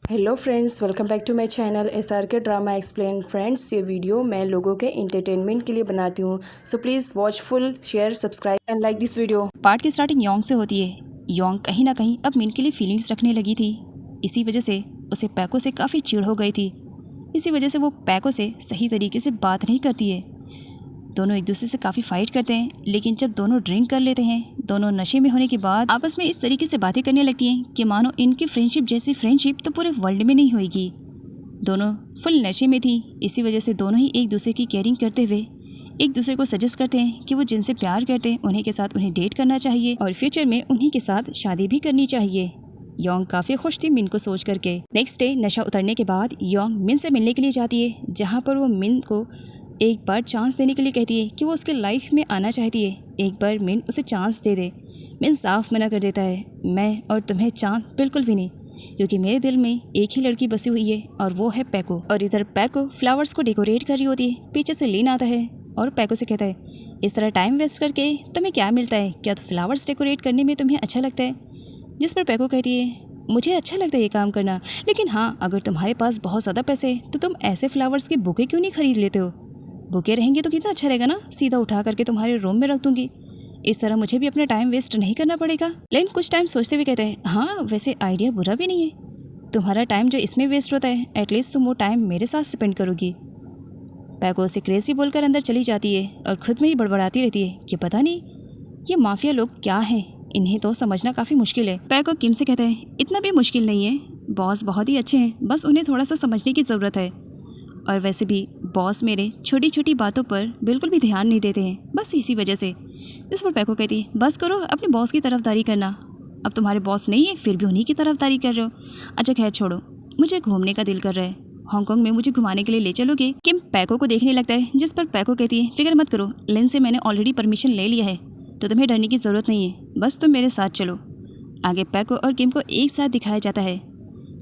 Hello friends, welcome back to my channel SRK drama explain. Friends, ये video मैं लोगों के एंटरटेनमेंट के लिए बनाती हूँ, so please watch full, share, subscribe and like this video. Part की स्टार्टिंग योंग से होती है। योंग कहीं ना कहीं अब मिन के लिए फीलिंग्स रखने लगी थी। इसी वजह से उसे पैको से काफ़ी चिढ़ हो गई थी। इसी वजह से वो पैको से सही तरीके से बात नहीं करती है। दोनों एक दूसरे से काफ़ी फाइट करते हैं, लेकिन जब दोनों ड्रिंक कर लेते हैं, दोनों नशे में होने के बाद आपस में इस तरीके से बातें करने लगती हैं कि मानो इनकी फ्रेंडशिप जैसी फ्रेंडशिप तो पूरे वर्ल्ड में नहीं होगी। दोनों फुल नशे में थी। इसी वजह से दोनों ही एक दूसरे की केयरिंग करते हुए एक दूसरे को सजेस्ट करते हैं कि वो जिनसे प्यार करते हैं उन्हीं के साथ उन्हें डेट करना चाहिए और फ्यूचर में उन्हीं के साथ शादी भी करनी चाहिए। योंग काफ़ी खुश थी मिन को सोच करके। नेक्स्ट डे नशा उतरने के बाद योंग मिन से मिलने के लिए जाती है, जहाँ पर वो मिन को एक बार चांस देने के लिए कहती है कि वो उसके लाइफ में आना चाहती है। एक बार मिन उसे चांस दे दे। मिन साफ मना कर देता है, मैं और तुम्हें चांस बिल्कुल भी नहीं, क्योंकि मेरे दिल में एक ही लड़की बसी हुई है और वो है पैको। और इधर पैको फ्लावर्स को डेकोरेट कर रही होती है। पीछे से लिन आता है और पैको से कहता है, इस तरह टाइम वेस्ट करके तुम्हें क्या मिलता है? क्या फ्लावर्स डेकोरेट करने में तुम्हें अच्छा लगता है? जिस पर पैको कहती है, मुझे अच्छा लगता है ये काम करना, लेकिन हाँ, अगर तुम्हारे पास बहुत ज़्यादा पैसे हैं तो तुम ऐसे फ्लावर्स के बुके क्यों नहीं खरीद लेते हो? बुके रहेंगे तो कितना अच्छा रहेगा ना, सीधा उठा करके तुम्हारे रूम में रख दूंगी। इस तरह मुझे भी अपना टाइम वेस्ट नहीं करना पड़ेगा। लेकिन कुछ टाइम सोचते हुए कहते हैं, हाँ वैसे आइडिया बुरा भी नहीं है। तुम्हारा टाइम जो इसमें वेस्ट होता है, एटलीस्ट तुम वो टाइम मेरे साथ स्पेंड करोगी। पैको उसे क्रेजी बोलकर अंदर चली जाती है और खुद में ही बड़बड़ाती रहती है कि पता नहीं ये माफिया लोग क्या हैं, इन्हें तो समझना काफ़ी मुश्किल है। पैको किम से कहता है, इतना भी मुश्किल नहीं है, बॉस बहुत ही अच्छे हैं, बस उन्हें थोड़ा सा समझने की ज़रूरत है। और वैसे भी बॉस मेरे छोटी छोटी बातों पर बिल्कुल भी ध्यान नहीं देते हैं, बस इसी वजह से। इस पर पैको कहती है, बस करो अपने बॉस की तरफदारी करना, अब तुम्हारे बॉस नहीं है फिर भी उन्हीं की तरफदारी कर रहे हो। अच्छा खैर छोड़ो, मुझे घूमने का दिल कर रहा है, हांगकांग में मुझे घुमाने के लिए ले चलोगे? किम पैको को देखने लगता है, जिस पर पैको कहती है, फिक्र मत करो, लिन से मैंने ऑलरेडी परमिशन ले लिया है, तो तुम्हें डरने की ज़रूरत नहीं है, बस तुम मेरे साथ चलो। आगे पैको और किम को एक साथ दिखाया जाता है।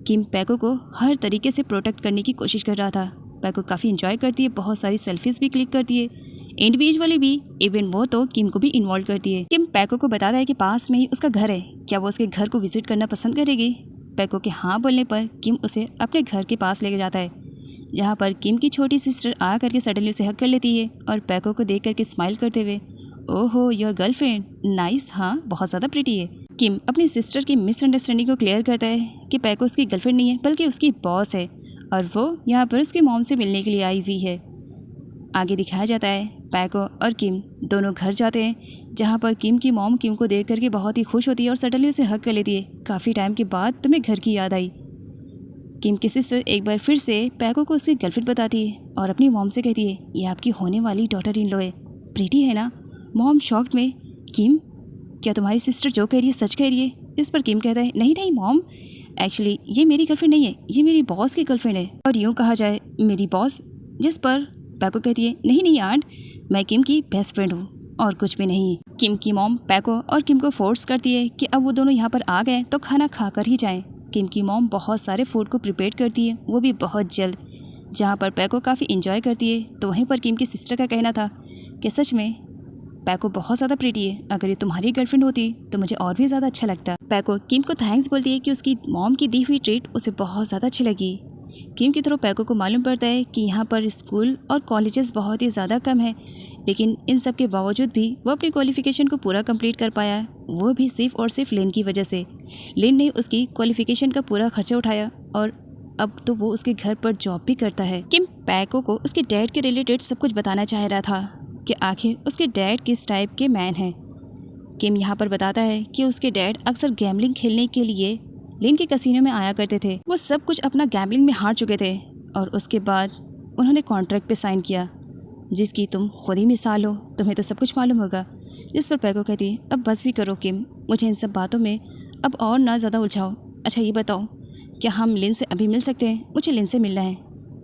किम पैको को हर तरीके से प्रोटेक्ट करने की कोशिश कर रहा था। पैको काफ़ी इंजॉय करती है, बहुत सारी सेल्फीज भी क्लिक करती है, इंडिविजुअली भी, इवन वो तो किम को भी इन्वॉल्व करती है। किम पैको को बताता है कि पास में ही उसका घर है, क्या वो उसके घर को विजिट करना पसंद करेगी? पैको के हाँ बोलने पर किम उसे अपने घर के पास लेके जाता है, जहाँ पर किम की छोटी सिस्टर आ करके सडनली उसे हग कर लेती है और पैको को देख करके स्माइल करते हुए, ओहो योर गर्लफ्रेंड, नाइस, हाँ बहुत ज़्यादा प्रिटी है। किम अपनी सिस्टर की मिसअंडरस्टैंडिंग को क्लियर करता है कि पैको उसकी गर्लफ्रेंड नहीं है बल्कि उसकी बॉस है और वो यहाँ पर उसकी मॉम से मिलने के लिए आई हुई है। आगे दिखाया जाता है पैको और किम दोनों घर जाते हैं, जहाँ पर किम की मॉम किम को देख करके बहुत ही खुश होती है और सडनली उसे हग कर लेती है, काफ़ी टाइम के बाद तुम्हें घर की याद आई। किम की सिस्टर एक बार फिर से पैको को उसकी गर्लफ्रेंड बताती है और अपनी मॉम से कहती है, ये आपकी होने वाली डॉटर इन लॉ है, प्रीटी है ना? मॉम शॉक्ड में, किम क्या तुम्हारी सिस्टर जो कह रही है सच कह रही है? इस पर किम कहता है, नहीं नहीं मॉम, एक्चुअली ये मेरी गर्लफ्रेंड नहीं है, ये मेरी बॉस की गर्लफ्रेंड है, और यूँ कहा जाए मेरी बॉस। जिस पर पैको कहती है, नहीं नहीं आंट, मैं किम की बेस्ट फ्रेंड हूँ और कुछ भी नहीं। किम की मॉम पैको और किम को फोर्स करती है कि अब वो दोनों यहाँ पर आ गए तो खाना खा कर ही जाएँ। किम की मॉम बहुत सारे फूड को प्रिपेयर करती है, वो भी बहुत जल्द, जहाँ पर पैको काफ़ी इंजॉय करती है। तो वहीं पर किम की सिस्टर का कहना था कि सच में पैको बहुत ज़्यादा प्रीटी है, अगर ये तुम्हारी गर्लफ्रेंड होती तो मुझे और भी ज़्यादा अच्छा लगता। पैको किम को थैंक्स बोलती है कि उसकी मॉम की दी हुई ट्रीट उसे बहुत ज़्यादा अच्छी लगी। किम के थ्रू पैको को मालूम पड़ता है कि यहाँ पर स्कूल और कॉलेजेस बहुत ही ज़्यादा कम है, लेकिन इन सब के बावजूद भी वो अपनी क्वालिफ़िकेशन को पूरा कंप्लीट कर पाया, वो भी सिर्फ और सिर्फ लिन की वजह से। लिन ने उसकी क्वालिफ़िकेशन का पूरा खर्चा उठाया और अब तो वो उसके घर पर जॉब भी करता है। किम पैको को उसके डैड के रिलेटेड सब कुछ बताना चाह रहा था कि आखिर उसके डैड किस टाइप के मैन हैं। किम यहाँ पर बताता है कि उसके डैड अक्सर गैम्बलिंग खेलने के लिए लिन के कसिनो में आया करते थे। वो सब कुछ अपना गैम्बलिंग में हार चुके थे और उसके बाद उन्होंने कॉन्ट्रैक्ट पे साइन किया, जिसकी तुम खुद ही मिसाल हो, तुम्हें तो सब कुछ मालूम होगा। जिस पर पैको कहती है, अब बस भी करो किम, मुझे इन सब बातों में अब और ना ज़्यादा उलझाओ। अच्छा ये बताओ, क्या हम लिन से अभी मिल सकते हैं? मुझे लिन से मिलना है।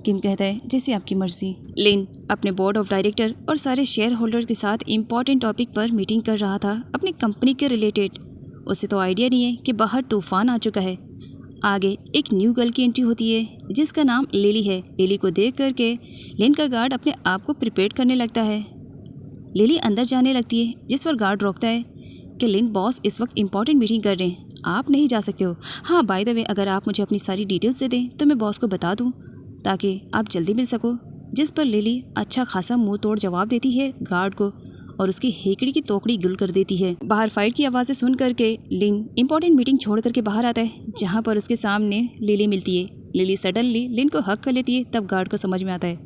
किम कहता है, जैसे आपकी मर्जी। लिन अपने बोर्ड ऑफ डायरेक्टर और सारे शेयर होल्डर के साथ इम्पॉर्टेंट टॉपिक पर मीटिंग कर रहा था अपनी कंपनी के रिलेटेड। उसे तो आइडिया नहीं है कि बाहर तूफान आ चुका है। आगे एक न्यू गर्ल की एंट्री होती है जिसका नाम लिली है। लिली को देख करके लिन का गार्ड अपने आप को प्रिपेयर करने लगता है। लिली अंदर जाने लगती है, जिस पर गार्ड रोकता है कि लिन बॉस इस वक्त इम्पॉर्टेंट मीटिंग कर रहे हैं, आप नहीं जा सकते हो। हाँ बाय द वे, अगर आप मुझे अपनी सारी डिटेल्स दे दें तो मैं बॉस को बता दूँ ताकि आप जल्दी मिल सको। जिस पर लिली अच्छा खासा मुंह तोड़ जवाब देती है गार्ड को और उसकी हेकड़ी की तोकड़ी गुल कर देती है। बाहर फाइट की आवाज़ें सुन करके लिन इंपॉर्टेंट मीटिंग छोड़ करके बाहर आता है, जहाँ पर उसके सामने लिली मिलती है। लिली सडनली लिन को हक कर लेती है। तब गार्ड को समझ में आता है,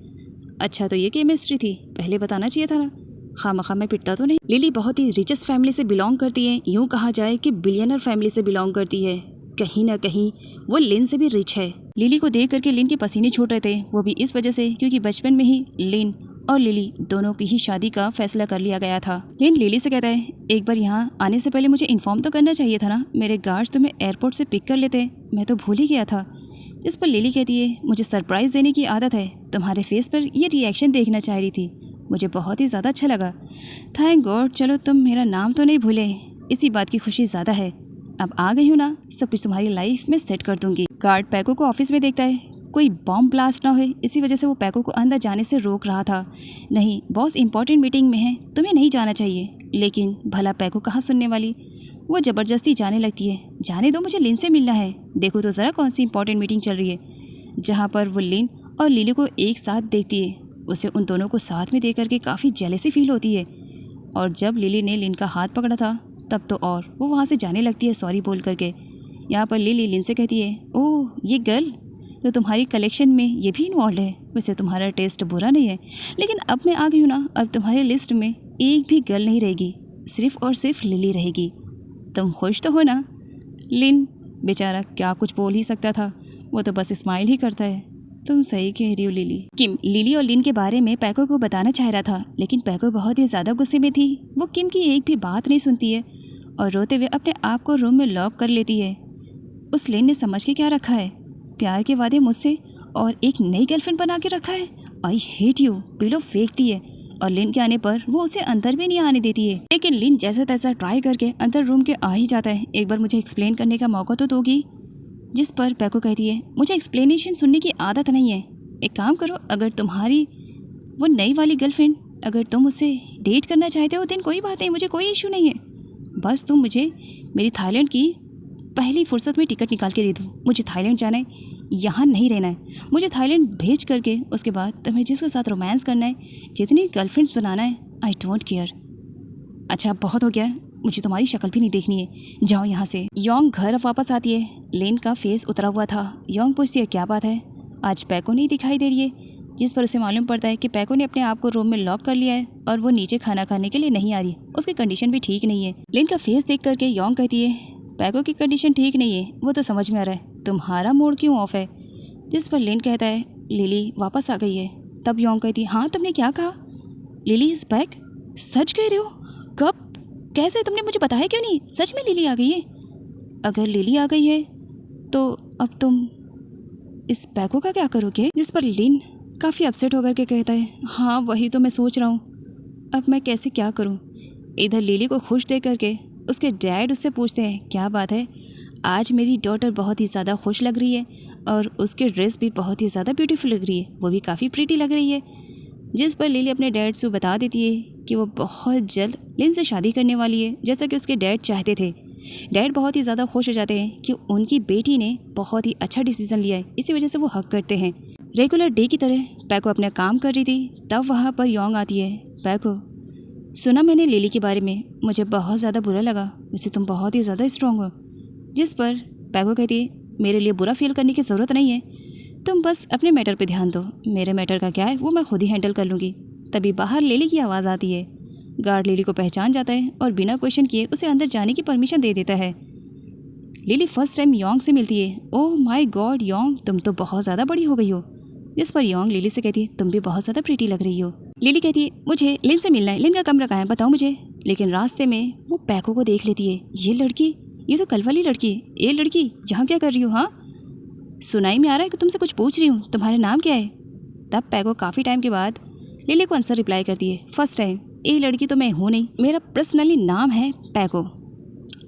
अच्छा तो ये केमिस्ट्री थी, पहले बताना चाहिए था ना, खामखा मैं पिटता तो नहीं। लिली बहुत ही रिचेस्ट फैमिली से बिलोंग करती है, यूँ कहा जाए कि बिलियनर फैमिली से बिलोंग करती है। कहीं ना कहीं वो लिन से भी रिच है। लिली को देख करके लिन के पसीने छूट रहे थे, वो भी इस वजह से क्योंकि बचपन में ही लिन और लिली दोनों की ही शादी का फैसला कर लिया गया था। लिन लिली से कहता है, एक बार यहाँ आने से पहले मुझे इन्फॉर्म तो करना चाहिए था ना, मेरे गार्ड्स तुम्हें एयरपोर्ट से पिक कर लेते, मैं तो भूल ही गया था। जिस पर लिली कहती है, मुझे सरप्राइज़ देने की आदत है, तुम्हारे फेस पर ये रिएक्शन देखना चाह रही थी, मुझे बहुत ही ज़्यादा अच्छा लगा। थैंक गॉड, चलो तुम मेरा नाम तो नहीं भूले, इसी बात की खुशी ज़्यादा है। अब आ गई हूँ ना, सब कुछ तुम्हारी लाइफ में सेट कर दूंगी। गार्ड पैको को ऑफिस में देखता है, कोई बॉम्ब ब्लास्ट ना हो, इसी वजह से वो पैको को अंदर जाने से रोक रहा था। नहीं बॉस, इंपॉर्टेंट मीटिंग में है, तुम्हें नहीं जाना चाहिए। लेकिन भला पैको कहाँ सुनने वाली, वो ज़बरदस्ती जाने लगती है। जाने दो, मुझे लिन से मिलना है। देखो तो ज़रा कौन सी इंपॉर्टेंट मीटिंग चल रही है, जहाँ पर वो लिन और लिली को एक साथ देखती है। उसे उन दोनों को साथ में देख करके काफ़ी जेलसी फील होती है। और जब लिली ने लिन का हाथ पकड़ा था तब तो और वो वहाँ से जाने लगती है सॉरी बोल करके। यहाँ पर लिली लिन से कहती है, ओह ये गर्ल तो तुम्हारी कलेक्शन में ये भी इन्वॉल्व है। वैसे तुम्हारा टेस्ट बुरा नहीं है, लेकिन अब मैं आ गई हूँ ना, अब तुम्हारी लिस्ट में एक भी गर्ल नहीं रहेगी, सिर्फ और सिर्फ लिली रहेगी। तुम खुश तो हो ना? लिन बेचारा क्या कुछ बोल ही सकता था, वो तो बस स्माइल ही करता है। तुम सही कह रही हो लिली। किम लिली और लिन के बारे में पैको को बताना चाह रहा था, लेकिन पैको बहुत ही ज़्यादा गुस्से में थी। वो किम की एक भी बात नहीं सुनती है और रोते हुए अपने आप को रूम में लॉक कर लेती है। उस लिन ने समझ के क्या रखा है, प्यार के वादे मुझसे और एक नई गर्लफ्रेंड बना के रखा है। आई हेट यू, पिलो फेंकती है और लिन के आने पर वो उसे अंदर भी नहीं आने देती है। लेकिन लिन जैसा तैसा ट्राई करके अंदर रूम के आ ही जाता है। एक बार मुझे एक्सप्लेन करने का मौका तो दोगी? जिस पर पैको कहती है, मुझे एक्सप्लेनेशन सुनने की आदत नहीं है। एक काम करो, अगर तुम्हारी वो नई वाली गर्लफ्रेंड, अगर तुम उससे डेट करना चाहते हो दिन कोई बात नहीं, मुझे कोई इशू नहीं है। बस तुम मुझे मेरी थाईलैंड की पहली फुर्सत में टिकट निकाल के दे दो। मुझे थाईलैंड जाना है, यहाँ नहीं रहना है। मुझे थाईलैंड भेज करके उसके बाद तुम्हें जिसके साथ रोमांस करना है, जितनी गर्लफ्रेंड्स बनाना है, आई डोंट केयर। अच्छा बहुत हो गया, मुझे तुम्हारी शक्ल भी नहीं देखनी है, जाओ यहाँ से। योंग घर वापस आती है, लेन का फेस उतरा हुआ था। योंग पूछती है, क्या बात है, आज पैको नहीं दिखाई दे रही है? जिस पर उसे मालूम पड़ता है कि पैको ने अपने आप को रूम में लॉक कर लिया है और वो नीचे खाना खाने के लिए नहीं आ रही, उसकी कंडीशन भी ठीक नहीं है। लेन का फेस देख करके योंग कहती है, पैको की कंडीशन ठीक नहीं है, वो तो समझ में आ रहा है, तुम्हारा मूड क्यों ऑफ है? जिस पर लेन कहता है, लिली वापस आ गई है। तब योंग कहती है, हाँ तुमने क्या कहा? Lily is back? सच कह रहे हो? कब, कैसे? तुमने मुझे बताया क्यों नहीं? सच में लिली आ गई है? अगर लिली आ गई है तो अब तुम इस पैको का क्या करोगे? जिस पर लिन काफ़ी अपसेट होकर के कहता है, हाँ वही तो मैं सोच रहा हूँ, अब मैं कैसे क्या करूँ। इधर लिली को खुश देख करके उसके डैड उससे पूछते हैं, क्या बात है, आज मेरी डॉटर बहुत ही ज़्यादा खुश लग रही है और उसकी ड्रेस भी बहुत ही ज़्यादा ब्यूटीफुल लग रही है, वो भी काफ़ी प्रीटी लग रही है। जिस पर लिली अपने डैड से बता देती है कि वो बहुत जल्द लिन से शादी करने वाली है, जैसा कि उसके डैड चाहते थे। डैड बहुत ही ज़्यादा खुश हो जाते हैं कि उनकी बेटी ने बहुत ही अच्छा डिसीजन लिया है, इसी वजह से वो हक करते हैं। रेगुलर डे की तरह पैको अपना काम कर रही थी, तब वहाँ पर योंग आती है। पैको, सुना मैंने लिली के बारे में, मुझे बहुत ज़्यादा बुरा लगा, वैसे तुम बहुत ही ज़्यादा स्ट्रॉन्ग हो। जिस पर पैको कहती है, मेरे लिए बुरा फील करने की ज़रूरत नहीं है, तुम बस अपने मैटर पे ध्यान दो, मेरे मैटर का क्या है वो मैं खुद ही हैंडल कर लूँगी। तभी बाहर लिली की आवाज़ आती है। गार्ड लिली को पहचान जाता है और बिना क्वेश्चन किए उसे अंदर जाने की परमिशन दे देता है। लिली फर्स्ट टाइम योंग से मिलती है। ओह माय गॉड योंग, तुम तो बहुत ज़्यादा बड़ी हो गई हो। जिस पर योंग लिली से कहती है, तुम भी बहुत ज़्यादा प्रीटी लग रही हो। लिली कहती है, मुझे लिन से मिलना है, लिन का कमरा कहाँ है, बताओ मुझे। लेकिन रास्ते में वो पैको को देख लेती है। ये लड़की, ये तो कल वाली लड़की है। ये लड़की यहाँ क्या कर रही हो? हाँ सुनाई में आ रहा है कि तुमसे कुछ पूछ रही हूँ, तुम्हारा नाम क्या है? तब पैको काफ़ी टाइम के बाद लिली को आंसर रिप्लाई करती है, फर्स्ट टाइम, ये लड़की तो मैं हूँ नहीं, मेरा पर्सनली नाम है पैको,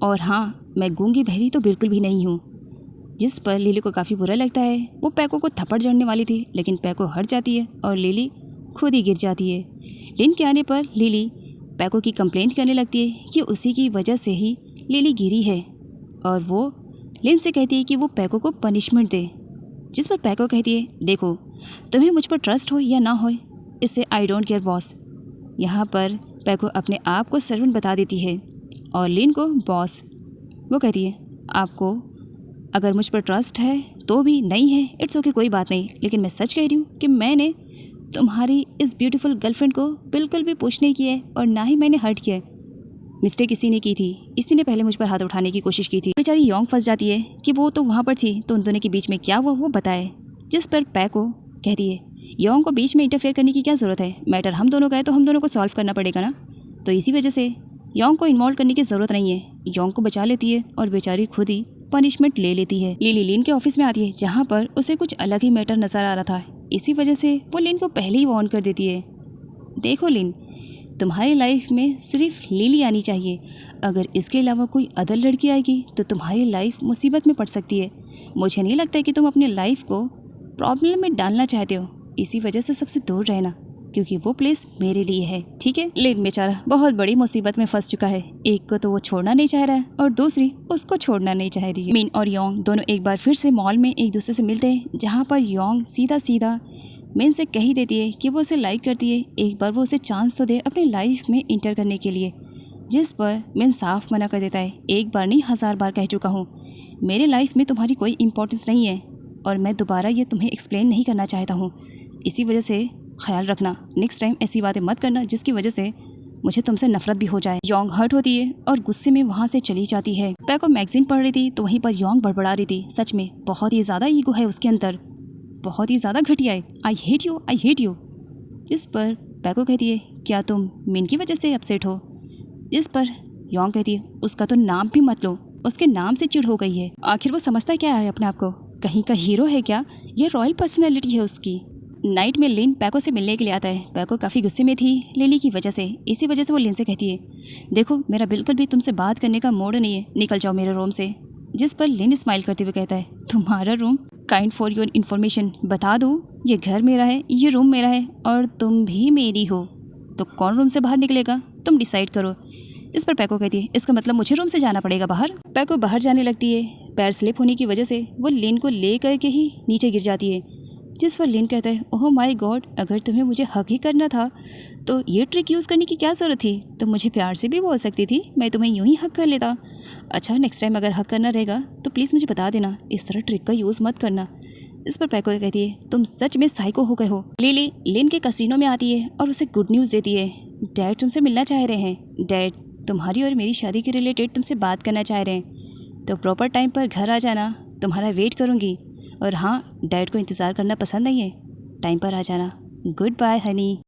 और हाँ मैं गूंगी बहरी तो बिल्कुल भी नहीं हूँ। जिस पर लिली को काफ़ी बुरा लगता है। वो पैको को थप्पड़ जड़ने वाली थी, लेकिन पैको हट जाती है और लिली खुद ही गिर जाती है। लिन के आने पर लिली पैको की कंप्लेंट करने लगती है कि उसी की वजह से ही लिली गिरी है। और वो लिन से कहती है कि वो पैको को पनिशमेंट दे, जिस पर पैको कहती है, देखो तुम्हें मुझ पर ट्रस्ट हो या ना हो, इससे आई डोंट केयर बॉस। यहाँ पर पैको अपने आप को सर्वेंट बता देती है और लिन को बॉस। वो कहती है, आपको अगर मुझ पर ट्रस्ट है तो भी नहीं है, इट्स ओके, कोई बात नहीं, लेकिन मैं सच कह रही हूँ कि मैंने तुम्हारी इस ब्यूटीफुल गर्लफ्रेंड को बिल्कुल भी पुश नहीं किया है और ना ही मैंने हर्ट किया है। मिस्टेक इसी ने की थी, इसी ने पहले मुझ पर हाथ उठाने की कोशिश की थी। बेचारी योंग फंस जाती है कि वो तो वहाँ पर थी तो उन दोनों के बीच में क्या हुआ वो बताए, जिस पर पैको कहती है, योंग को बीच में इंटरफेयर करने की क्या ज़रूरत है, मैटर हम दोनों का है तो हम दोनों को सॉल्व करना पड़ेगा ना, तो इसी वजह से योंग को इन्वॉल्व करने की ज़रूरत नहीं है। योंग को बचा लेती है और बेचारी खुद ही पनिशमेंट ले लेती है। लिली लिन के ऑफिस में आती है जहाँ पर उसे कुछ अलग ही मैटर नज़र आ रहा था, इसी वजह से वो लिन को पहले ही वार्न कर देती है, देखो लिन, तुम्हारी लाइफ में सिर्फ लिली आनी चाहिए, अगर इसके अलावा कोई अदर लड़की आएगी तो तुम्हारी लाइफ मुसीबत में पड़ सकती है। मुझे नहीं लगता कि तुम अपनी लाइफ को प्रॉब्लम में डालना चाहते हो, इसी वजह से सबसे दूर रहना, क्योंकि वो प्लेस मेरे लिए है, ठीक है। लिन बेचारा बहुत बड़ी मुसीबत में फंस चुका है, एक को तो वो छोड़ना नहीं चाह रहा है और दूसरी उसको छोड़ना नहीं चाह रही है। मिन और योंग दोनों एक बार फिर से मॉल में एक दूसरे से मिलते हैं, जहाँ पर योंग सीधा सीधा मिन से कह ही देती है कि वो उसे लाइक करती है, एक बार वो उसे चांस तो दे अपनी लाइफ में इंटर करने के लिए, जिस पर मिन साफ मना कर देता है, एक बार नहीं 1000 बार कह चुका हूँ, मेरे लाइफ में तुम्हारी कोई इंपॉर्टेंस नहीं है और मैं दोबारा ये तुम्हें एक्सप्लेन नहीं करना चाहता हूँ, इसी वजह से ख्याल रखना, नेक्स्ट टाइम ऐसी बातें मत करना जिसकी वजह से मुझे तुमसे नफरत भी हो जाए। योंग हर्ट होती है और गुस्से में वहाँ से चली जाती है। पैको मैगजीन पढ़ रही थी तो वहीं पर योंग बड़बड़ा रही थी, सच में बहुत ही ज़्यादा ईगो है उसके अंदर, बहुत ही ज़्यादा घटिया है, आई हेट यू। जिस पर पैको कहती है, क्या तुम मिन की वजह से अपसेट हो, जिस पर योंग कहती है, उसका तो नाम भी मत लो, उसके नाम से चिढ़ हो गई है, आखिर वो समझता क्या है अपने आप को, कहीं का हीरो है क्या, ये रॉयल पर्सनैलिटी है उसकी। नाइट में लिन पैको से मिलने के लिए आता है, पैको काफ़ी गुस्से में थी लिली की वजह से, इसी वजह से वो लिन से कहती है, देखो मेरा बिल्कुल भी तुमसे बात करने का मूड नहीं है, निकल जाओ मेरे रूम से, जिस पर लिन स्माइल करते हुए कहता है, तुम्हारा room, kind for your information, बता दो ये घर मेरा है, ये रूम मेरा है और तुम भी मेरी हो, तो कौन रूम से बाहर निकलेगा तुम डिसाइड करो। इस पर पैको कहती है, इसका मतलब मुझे रूम से जाना पड़ेगा बाहर। पैको बाहर जाने लगती है, पैर स्लिप होने की वजह से वो लिन को ले करके ही नीचे गिर जाती है, जिस पर लिन कहता है, ओह माय गॉड, अगर तुम्हें मुझे हक ही करना था तो ये ट्रिक यूज़ करने की क्या ज़रूरत थी, तुम मुझे प्यार से भी बोल सकती थी, मैं तुम्हें यूं ही हक कर लेता। अच्छा नेक्स्ट टाइम अगर हक करना रहेगा तो प्लीज़ मुझे बता देना, इस तरह ट्रिक का यूज़ मत करना। इस पर पैको कहती है, तुम सच में साइको हो गए हो। लिली लिन के कसिनो में आती है और उसे गुड न्यूज़ देती है, डैड तुमसे मिलना चाह रहे हैं, डैड तुम्हारी और मेरी शादी के रिलेटेड तुमसे बात करना चाह रहे हैं, तो प्रॉपर टाइम पर घर आ जाना, तुम्हारा वेट करूँगी, और हाँ डैड को इंतज़ार करना पसंद नहीं है, टाइम पर आ जाना, गुड बाय हनी।